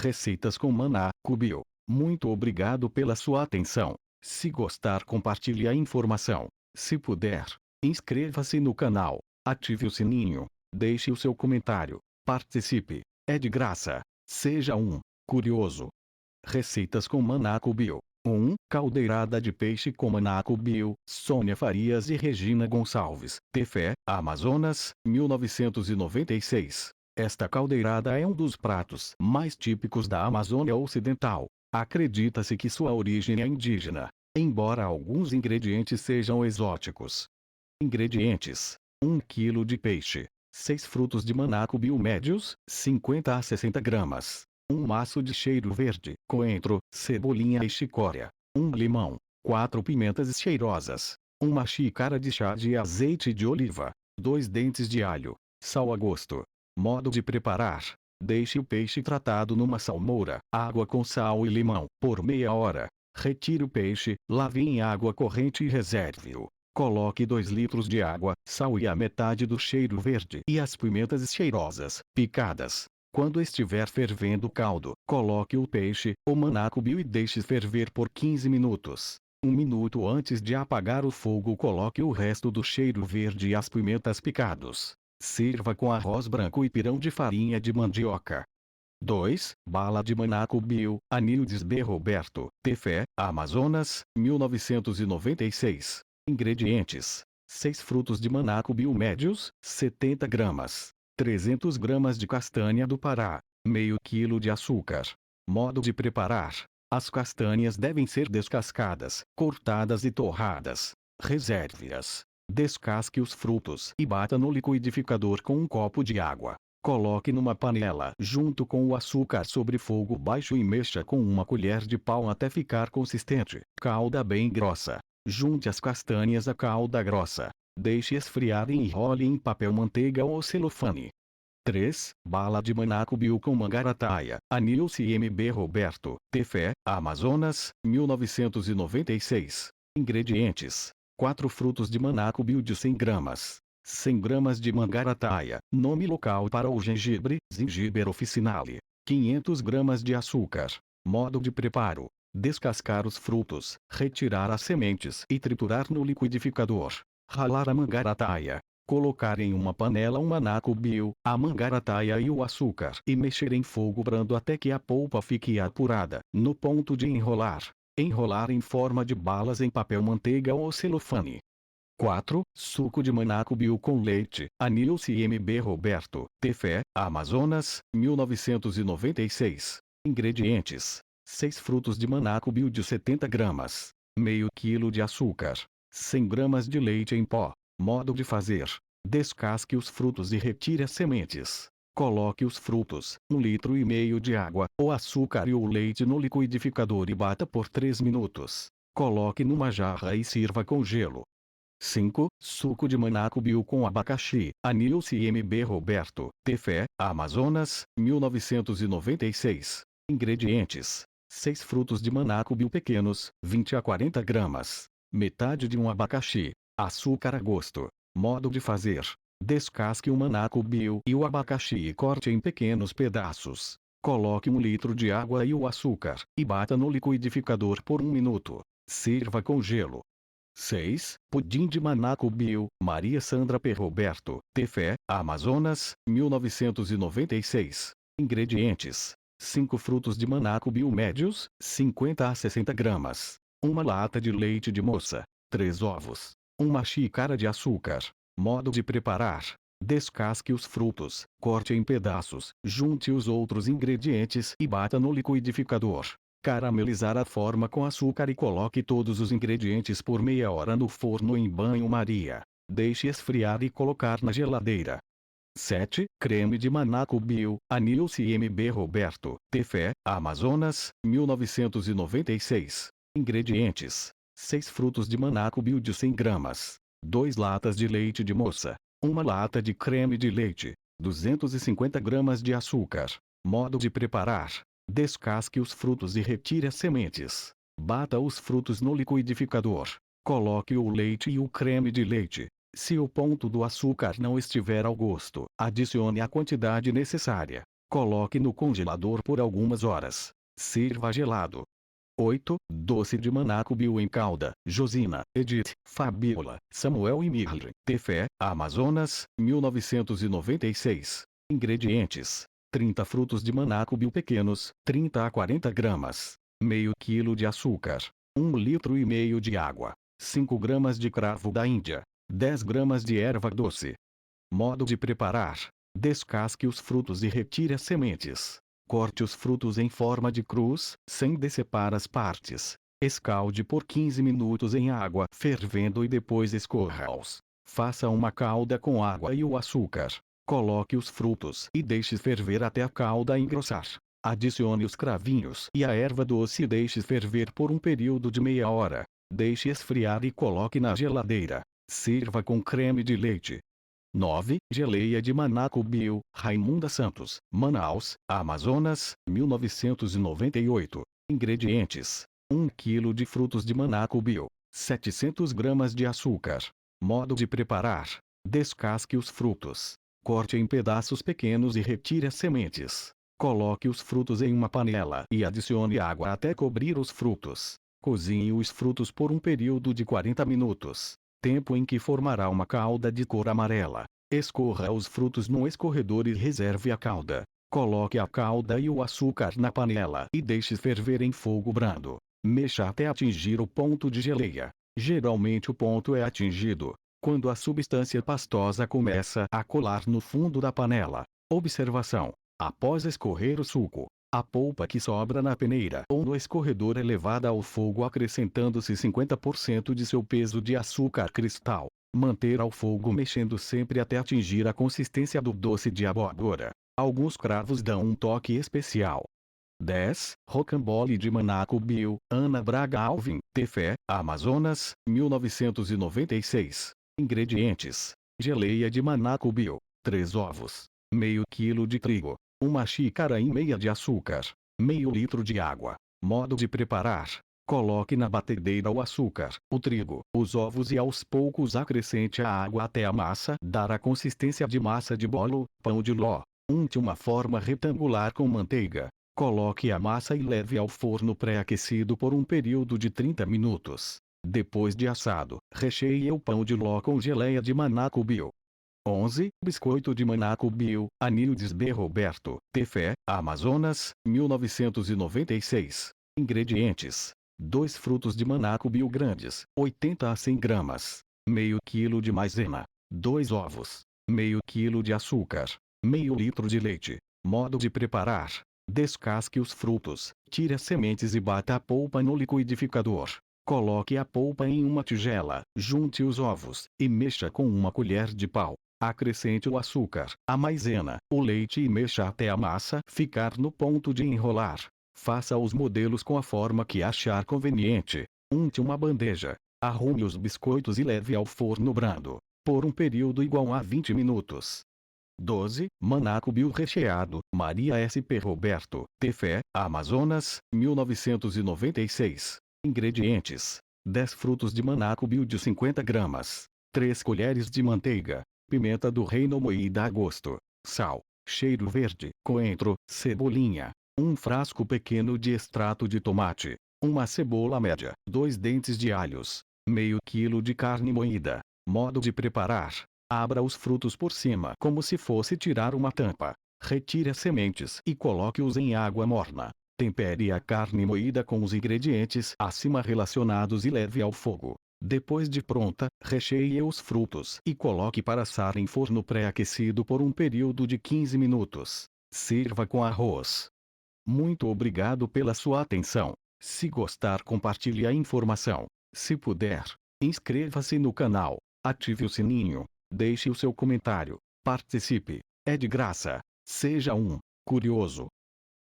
Receitas com Manáco Bio. Muito obrigado pela sua atenção. Se gostar, compartilhe a informação. Se puder, inscreva-se no canal, ative o sininho, deixe o seu comentário, participe. É de graça. Seja um curioso. Receitas com Manáco Bio. 1. Caldeirada de peixe com Manáco Bio. Sônia Farias e Regina Gonçalves. Tefé, Amazonas, 1996. Esta caldeirada é um dos pratos mais típicos da Amazônia Ocidental. Acredita-se que sua origem é indígena, embora alguns ingredientes sejam exóticos. Ingredientes: 1 kg de peixe, 6 frutos de Manáco Bio médios, 50 a 60 gramas, 1 maço de cheiro verde, coentro, cebolinha e chicória, 1 limão, 4 pimentas cheirosas, 1 xícara de chá de azeite de oliva, 2 dentes de alho, sal a gosto. Modo de preparar: deixe o peixe tratado numa salmoura, água com sal e limão, por meia hora. Retire o peixe, lave em água corrente e reserve-o. Coloque 2 litros de água, sal e a metade do cheiro verde e as pimentas cheirosas, picadas. Quando estiver fervendo o caldo, coloque o peixe, o Manáco Bio e deixe ferver por 15 minutos. 1 minuto antes de apagar o fogo, coloque o resto do cheiro verde e as pimentas picados. Sirva com arroz branco e pirão de farinha de mandioca. 2. Bala de Manáco Bio, Anildes B. Roberto, Tefé, Amazonas, 1996. Ingredientes: 6 frutos de Manáco Bio médios, 70 gramas. 300 gramas de castanha do Pará. Meio quilo de açúcar. Modo de preparar: as castanhas devem ser descascadas, cortadas e torradas. Reserve-as. Descasque os frutos e bata no liquidificador com um copo de água. Coloque numa panela junto com o açúcar sobre fogo baixo e mexa com uma colher de pau até ficar consistente. Calda bem grossa. Junte as castanhas à calda grossa. Deixe esfriar e enrole em papel manteiga ou celofane. 3. Bala de Manáco Bio com mangarataia, Anilce MB Roberto, Tefé, Amazonas, 1996. Ingredientes: 4 frutos de Manáco Bio de 100 gramas. 100 gramas de mangarataia, nome local para o gengibre, Zingiber officinale. 500 gramas de açúcar. Modo de preparo: descascar os frutos, retirar as sementes e triturar no liquidificador. Ralar a mangarataia. Colocar em uma panela o Manáco Bio, a mangarataia e o açúcar e mexer em fogo brando até que a polpa fique apurada. No ponto de enrolar, enrolar em forma de balas em papel manteiga ou celofane. 4. Suco de Manáco Bio com leite, Anilce MB Roberto, Tefé, Amazonas, 1996. Ingredientes: 6 frutos de Manáco Bio de 70 gramas. Meio quilo de açúcar. 100 gramas de leite em pó. Modo de fazer: descasque os frutos e retire as sementes. Coloque os frutos, 1,5 litro de água, o açúcar e o leite no liquidificador e bata por 3 minutos. Coloque numa jarra e sirva com gelo. 5. Suco de Manáco Bio com abacaxi, Anilce MB Roberto, Tefé, Amazonas, 1996. Ingredientes: 6 frutos de Manáco Bio pequenos, 20 a 40 gramas. Metade de um abacaxi. Açúcar a gosto. Modo de fazer: descasque o Manáco Bio e o abacaxi e corte em pequenos pedaços. Coloque 1 litro de água e o açúcar, e bata no liquidificador por 1 minuto. Sirva com gelo. 6. Pudim de Manáco Bio, Maria Sandra P. Roberto, Tefé, Amazonas, 1996. Ingredientes: 5 frutos de Manáco Bio médios, 50 a 60 gramas. 1 lata de leite de moça. 3 ovos. 1 xícara de açúcar. Modo de preparar: descasque os frutos, corte em pedaços, junte os outros ingredientes e bata no liquidificador. Caramelizar a forma com açúcar e coloque todos os ingredientes por meia hora no forno em banho-maria. Deixe esfriar e colocar na geladeira. 7. Creme de Manáco Bio, Anilce MB Roberto, Tefé, Amazonas, 1996. Ingredientes: 6 frutos de Manáco Bio de 100 gramas. 2 latas de leite de moça. 1 lata de creme de leite. 250 gramas de açúcar. Modo de preparar: descasque os frutos e retire as sementes. Bata os frutos no liquidificador. Coloque o leite e o creme de leite. Se o ponto do açúcar não estiver ao gosto, adicione a quantidade necessária. Coloque no congelador por algumas horas. Sirva gelado. 8. Doce de Manacubio em calda. Josina, Edith, Fabiola, Samuel e Mirle. Tefé, Amazonas, 1996. Ingredientes: 30 frutos de manacubio pequenos, 30 a 40 gramas. Meio quilo de açúcar. 1,5 litro de água. 5 gramas de cravo da Índia. 10 gramas de erva doce. Modo de preparar: descasque os frutos e retire as sementes. Corte os frutos em forma de cruz, sem decepar as partes. Escalde por 15 minutos em água fervendo e depois escorra-os. Faça uma calda com água e o açúcar. Coloque os frutos e deixe ferver até a calda engrossar. Adicione os cravinhos e a erva doce e deixe ferver por um período de meia hora. Deixe esfriar e coloque na geladeira. Sirva com creme de leite. 9. Geleia de Manacubio, Raimunda Santos, Manaus, Amazonas, 1998. Ingredientes: 1 kg de frutos de manacubio, 700 gramas de açúcar. Modo de preparar: descasque os frutos. Corte em pedaços pequenos e retire as sementes. Coloque os frutos em uma panela e adicione água até cobrir os frutos. Cozinhe os frutos por um período de 40 minutos. Tempo em que formará uma calda de cor amarela. Escorra os frutos num escorredor e reserve a calda. Coloque a calda e o açúcar na panela e deixe ferver em fogo brando. Mexa até atingir o ponto de geleia. Geralmente o ponto é atingido quando a substância pastosa começa a colar no fundo da panela. Observação: após escorrer o suco, a polpa que sobra na peneira ou no escorredor é levada ao fogo acrescentando-se 50% de seu peso de açúcar cristal. Manter ao fogo mexendo sempre até atingir a consistência do doce de abóbora. Alguns cravos dão um toque especial. 10. Rocambole de Manacubio, Ana Braga Alvim, Tefé, Amazonas, 1996. Ingredientes: geleia de manacubio, 3 ovos, meio quilo de trigo, 1,5 xícaras de açúcar, meio litro de água. Modo de preparar: coloque na batedeira o açúcar, o trigo, os ovos e aos poucos acrescente a água até a massa dar a consistência de massa de bolo, pão de ló. Unte uma forma retangular com manteiga. Coloque a massa e leve ao forno pré-aquecido por um período de 30 minutos. Depois de assado, recheie o pão de ló com geleia de manacubio. 11. Biscoito de manacubio, Anildes B. Roberto, Tefé, Amazonas, 1996. Ingredientes: 2 frutos de manacubio grandes, 80 a 100 gramas. Meio quilo de maisena. 2 ovos. Meio quilo de açúcar. Meio litro de leite. Modo de preparar: descasque os frutos, tire as sementes e bata a polpa no liquidificador. Coloque a polpa em uma tigela, junte os ovos, e mexa com uma colher de pau. Acrescente o açúcar, a maisena, o leite e mexa até a massa ficar no ponto de enrolar. Faça os modelos com a forma que achar conveniente. Unte uma bandeja. Arrume os biscoitos e leve ao forno brando, por um período igual a 20 minutos. 12. Manacubio recheado, Maria S.P. Roberto, Tefé, Amazonas, 1996. Ingredientes: 10 frutos de manacubio de 50 gramas, 3 colheres de manteiga, pimenta do reino moída a gosto, sal, cheiro verde, coentro, cebolinha, um frasco pequeno de extrato de tomate, uma cebola média, 2 dentes de alhos, meio quilo de carne moída. Modo de preparar: abra os frutos por cima como se fosse tirar uma tampa. Retire as sementes e coloque-os em água morna. Tempere a carne moída com os ingredientes acima relacionados e leve ao fogo. Depois de pronta, recheie os frutos e coloque para assar em forno pré-aquecido por um período de 15 minutos. Sirva com arroz. Muito obrigado pela sua atenção. Se gostar, compartilhe a informação. Se puder, inscreva-se no canal, ative o sininho, deixe o seu comentário, participe. É de graça. Seja um curioso.